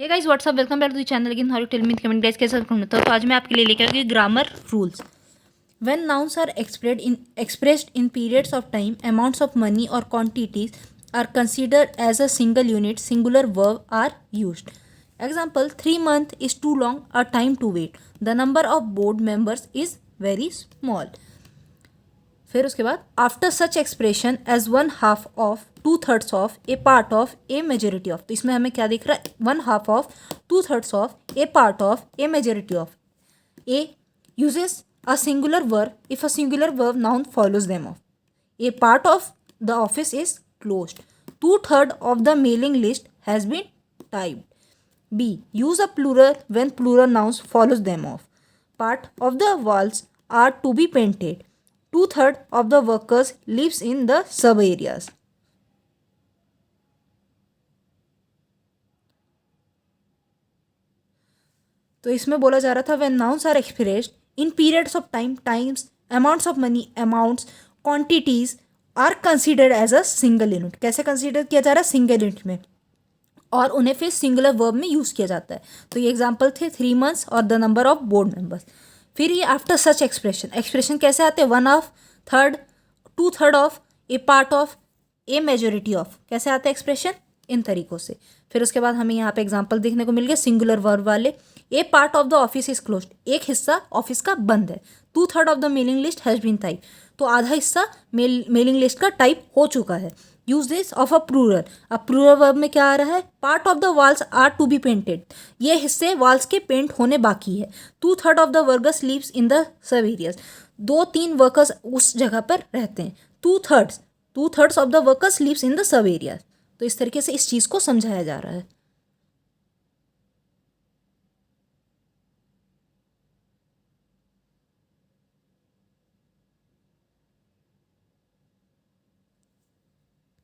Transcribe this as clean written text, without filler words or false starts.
ये guys what's up welcome back to the channel लेकिन hurry tell me comment guys कैसे करना तो आज मैं आपके लिए लेकर आई grammar rules. When nouns are expressed in periods of time, amounts of money or quantities are considered as a single unit, singular verb are used. Example, 3 months is too long a time to wait. The number of board members is very small. फिर उसके बाद after such expression as one half of two thirds of a part of a majority of, तो इसमें हमें क्या दिख रहा है, one half of two thirds of a part of a majority of a uses a singular verb if a singular verb noun follows them of a part of the office is closed two third of the mailing list has been typed be use a plural when plural nouns follows them of part of the walls are to be painted two-thirds of the workers lives in the sub areas. तो इसमें बोला जा रहा था when nouns are expressed in periods of time, times, amounts of money, amounts, quantities are considered as a single unit. कैसे consider किया जा रहा है, सिंगल यूनिट में, और उन्हें फिर सिंगुलर वर्ब में यूज़ किया जाता है. तो ये एग्जाम्पल थे 3 months और the number of board members. फिर ये आफ्टर सच एक्सप्रेशन कैसे आते हैं, one of, third, two third of, a part of, a majority of, कैसे आते हैं एक्सप्रेशन, इन तरीक़ों से. फिर उसके बाद हमें यहाँ पे एग्जांपल देखने को मिल गया सिंगुलर वर्ब वाले. A part of the office is closed, एक हिस्सा ऑफिस का बंद है. Two third of the mailing list has been type, तो आधा हिस्सा मेलिंग लिस्ट का टाइप हो चुका है. Use this of a plural, अब प्लूरल वर्ब में क्या आ रहा है, part of the walls are to be painted, ये हिस्से वॉल्स के पेंट होने बाकी है. Two third of the workers lives in the sub areas, 2-3 workers उस जगह पर रहते हैं. Two thirds of the workers lives in the sub areas. तो इस तरीके से इस चीज़ को समझाया जा रहा है.